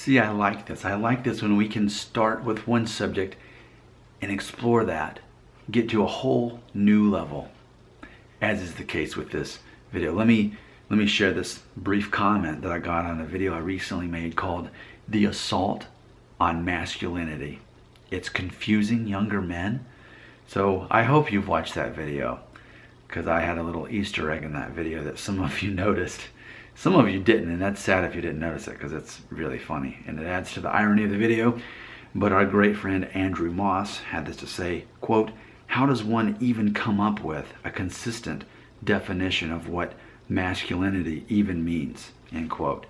See, I like this. I like this when we can start with one subject and explore that, get to a whole new level, as is the case with this video. Let me share this brief comment that I got on a video I recently made called "The Assault on Masculinity." It's confusing younger men. So I hope you've watched that video, because I had a little Easter egg in that video that some of you noticed. Some of you didn't, and that's sad if you didn't notice it, because it's really funny and it adds to the irony of the video. But our great friend Andrew Moss had this to say, quote, "How does one even come up with a consistent definition of what masculinity even means?" End quote.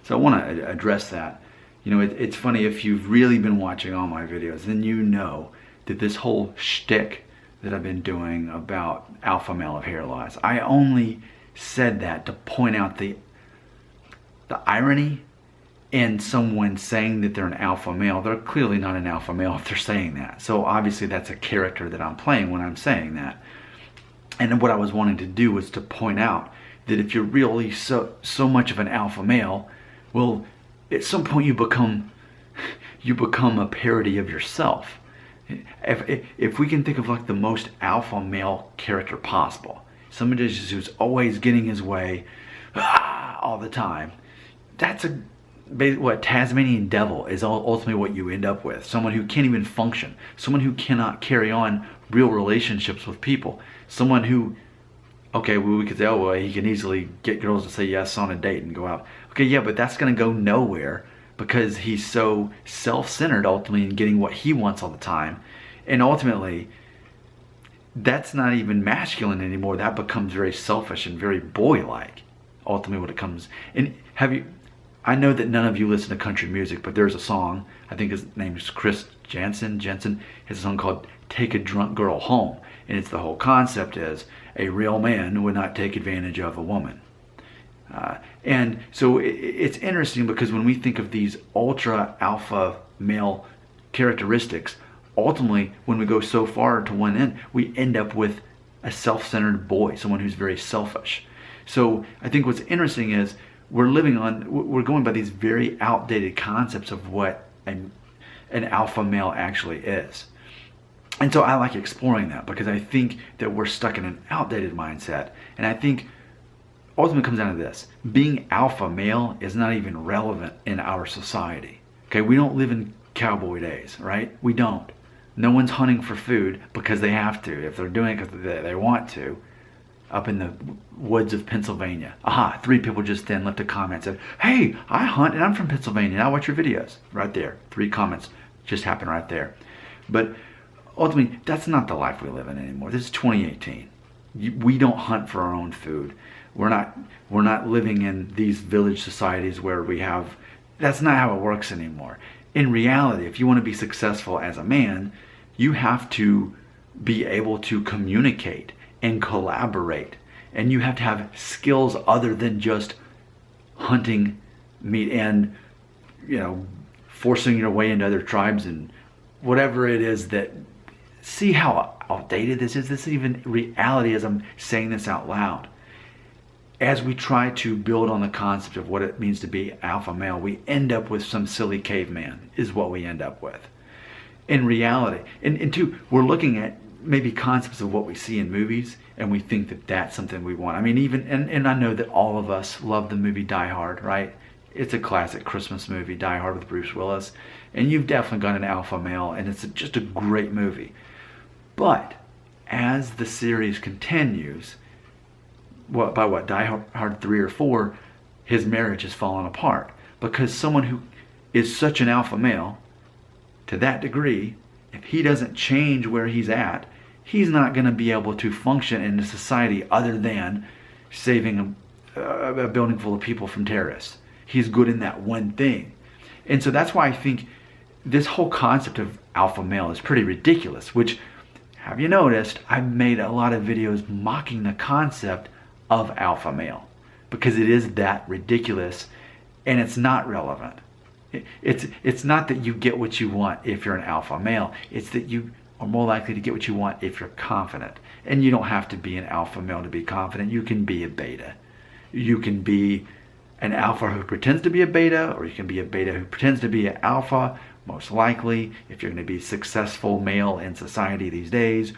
So I want to address that. You know, it's funny, if you've really been watching all my videos, then you know that this whole shtick that I've been doing about alpha male of hair loss, I only said that to point out the irony in someone saying that they're an alpha male. They're clearly not an alpha male if they're saying that. So obviously that's a character that I'm playing when I'm saying that. And what I was wanting to do was to point out that if you're really so much of an alpha male, well, at some point you become a parody of yourself. If we can think of like the most alpha male character possible, somebody who's always getting his way all the time, that's what Tasmanian devil is ultimately what you end up with. Someone who can't even function, someone who cannot carry on real relationships with people, someone who, okay, well, we could say, oh, well, he can easily get girls to say yes on a date and go out. Okay, yeah, but that's going to go nowhere, because he's so self-centered ultimately in getting what he wants all the time. And ultimately, that's not even masculine anymore. That becomes very selfish and very boy-like, ultimately what it comes. And I know that none of you listen to country music, but there's a song, I think his name is Chris Jensen, has a song called "Take a Drunk Girl Home." And it's the whole concept is a real man would not take advantage of a woman. And so it's interesting, because when we think of these ultra alpha male characteristics, ultimately when we go so far to one end, we end up with a self-centered boy, someone who's very selfish. So I think what's interesting is we're going by these very outdated concepts of what an alpha male actually is. And so I like exploring that, because I think that we're stuck in an outdated mindset. And I think ultimately it comes down to this: being alpha male is not even relevant in our society. Okay, we don't live in cowboy days, right? We don't. No one's hunting for food because they have to. If they're doing it because they want to, up in the woods of Pennsylvania. 3 people just then left a comment, said, "Hey, I hunt and I'm from Pennsylvania and I watch your videos." Right there, 3 comments just happened right there. But ultimately, that's not the life we live in anymore. This is 2018. We don't hunt for our own food. We're not living in these village societies where we have. That's not how it works anymore. In reality, if you want to be successful as a man, you have to be able to communicate and collaborate, and you have to have skills other than just hunting meat and, you know, forcing your way into other tribes and whatever it is that. See how outdated this is? This is even reality as I'm saying this out loud. As we try to build on the concept of what it means to be alpha male, we end up with some silly caveman, is what we end up with. In reality, and two, we're looking at maybe concepts of what we see in movies, and we think that that's something we want. I mean, even, and I know that all of us love the movie Die Hard, right? It's a classic Christmas movie, Die Hard with Bruce Willis. And you've definitely got an alpha male, and it's just a great movie. But as the series continues, Die Hard 3 or 4, his marriage has fallen apart. Because someone who is such an alpha male, to that degree, if he doesn't change where he's at, he's not going to be able to function in a society other than saving a building full of people from terrorists. He's good in that one thing. And so that's why I think this whole concept of alpha male is pretty ridiculous, which, have you noticed, I've made a lot of videos mocking the concept of alpha male, because it is that ridiculous and it's not relevant. It's not that you get what you want if you're an alpha male. It's that you are more likely to get what you want if you're confident. And you don't have to be an alpha male to be confident. You can be a beta. You can be an alpha who pretends to be a beta, or you can be a beta who pretends to be an alpha. Most likely, if you're going to be a successful male in society these days,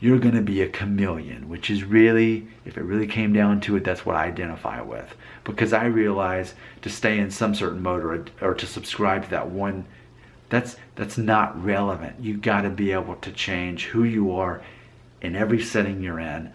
you're going to be a chameleon, which is really, if it really came down to it, that's what I identify with. Because I realize to stay in some certain mode or to subscribe to that one, that's not relevant. You got to be able to change who you are in every setting you're in.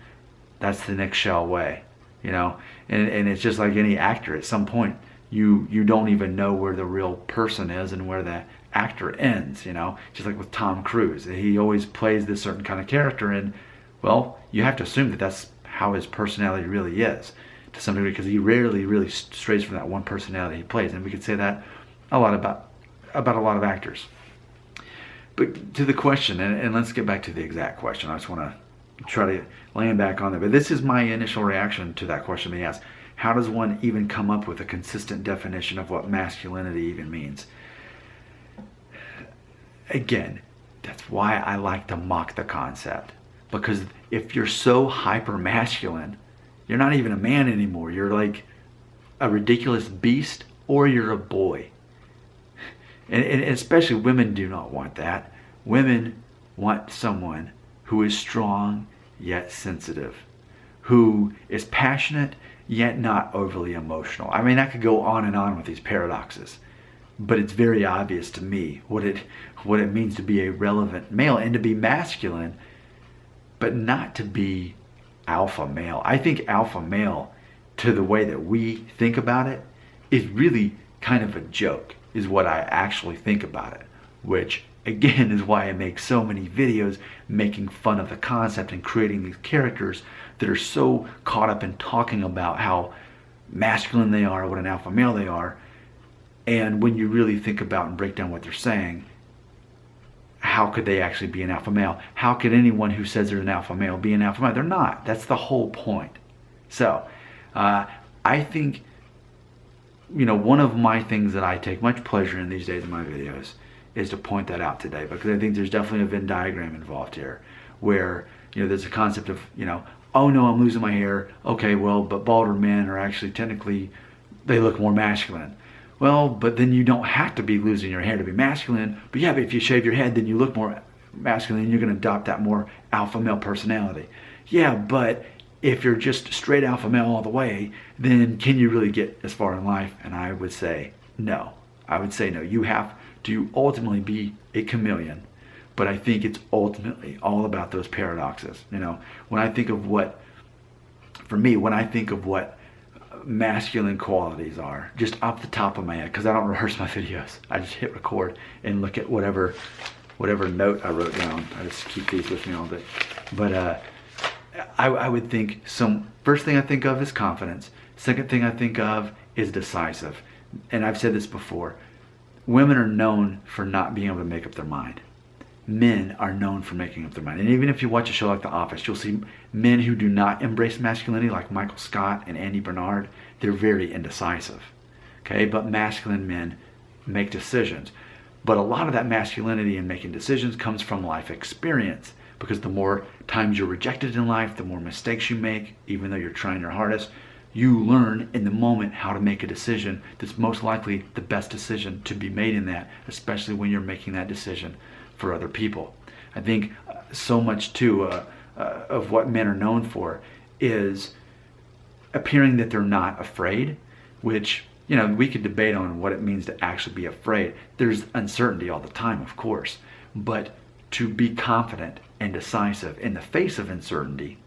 That's the Nick Shell way, you know. And it's just like any actor. At some point, you don't even know where the real person is and where the actor ends, you know. Just like with Tom Cruise, he always plays this certain kind of character, and well, you have to assume that that's how his personality really is to some degree, because he rarely really strays from that one personality he plays. And we could say that a lot about a lot of actors. But to the question, and let's get back to the exact question. I just want to try to land back on there. But this is my initial reaction to that question being asked. How does one even come up with a consistent definition of what masculinity even means? Again, that's why I like to mock the concept. Because if you're so hyper masculine, you're not even a man anymore. You're like a ridiculous beast, or you're a boy. And especially women do not want that. Women want someone who is strong yet sensitive, who is passionate yet not overly emotional. I mean, I could go on and on with these paradoxes, but it's very obvious to me what it means to be a relevant male and to be masculine, but not to be alpha male. I think alpha male, to the way that we think about it, is really kind of a joke, is what I actually think about it, which again is why I make so many videos making fun of the concept and creating these characters that are so caught up in talking about how masculine they are, what an alpha male they are. And when you really think about and break down what they're saying, how could they actually be an alpha male? How could anyone who says they're an alpha male be an alpha male? They're not. That's the whole point. So I think, you know, one of my things that I take much pleasure in these days in my videos is to point that out today, because I think there's definitely a Venn diagram involved here where, you know, there's a concept of, you know, oh no, I'm losing my hair. Okay, well, but balder men are actually technically, they look more masculine. Well, but then you don't have to be losing your hair to be masculine. But yeah, but if you shave your head, then you look more masculine and you're going to adopt that more alpha male personality. Yeah, but if you're just straight alpha male all the way, then can you really get as far in life? And I would say no. I would say no. You have to ultimately be a chameleon. But I think it's ultimately all about those paradoxes. You know, when I think of what, for me, when I think of what masculine qualities are, just off the top of my head, because I don't rehearse my videos. I just hit record and look at whatever note I wrote down. I just keep these with me all day. But I would think, first thing I think of is confidence. Second thing I think of is decisive. And I've said this before. Women are known for not being able to make up their mind. Men are known for making up their mind. And even if you watch a show like The Office, you'll see men who do not embrace masculinity, like Michael Scott and Andy Bernard. They're very indecisive. Okay, but masculine men make decisions. But a lot of that masculinity in making decisions comes from life experience, because the more times you're rejected in life, the more mistakes you make, even though you're trying your hardest, you learn in the moment how to make a decision that's most likely the best decision to be made in that, especially when you're making that decision for other people. I think so much too of what men are known for is appearing that they're not afraid, which, you know, we could debate on what it means to actually be afraid. There's uncertainty all the time, of course, but to be confident and decisive in the face of uncertainty,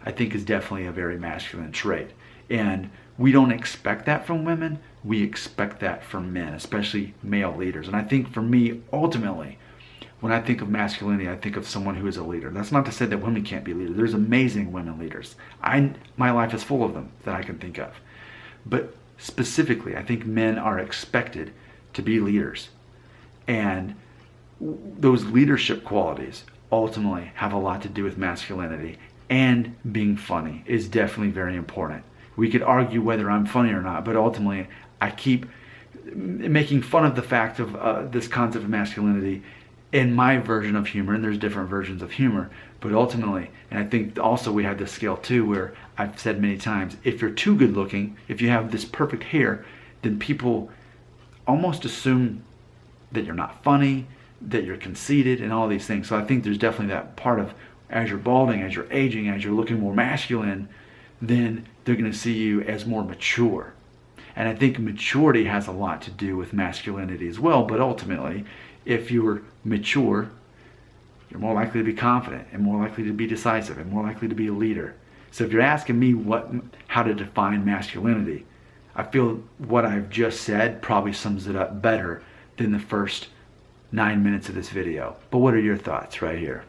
I think is definitely a very masculine trait. And we don't expect that from women. We expect that from men, especially male leaders. And I think for me, ultimately, when I think of masculinity, I think of someone who is a leader. That's not to say that women can't be leaders. There's amazing women leaders. My life is full of them that I can think of. But specifically, I think men are expected to be leaders. And those leadership qualities ultimately have a lot to do with masculinity, and being funny is definitely very important. We could argue whether I'm funny or not, but ultimately I keep making fun of the fact of this concept of masculinity in my version of humor, and there's different versions of humor, but ultimately, and I think also we have this scale too, where I've said many times, if you're too good looking, if you have this perfect hair, then people almost assume that you're not funny, that you're conceited, and all these things. So I think there's definitely that part of, as you're balding, as you're aging, as you're looking more masculine, then they're going to see you as more mature. And I think maturity has a lot to do with masculinity as well, but ultimately, if you're mature, you're more likely to be confident and more likely to be decisive and more likely to be a leader. So if you're asking me how to define masculinity, I feel what I've just said probably sums it up better than the first 9 minutes of this video. But what are your thoughts right here?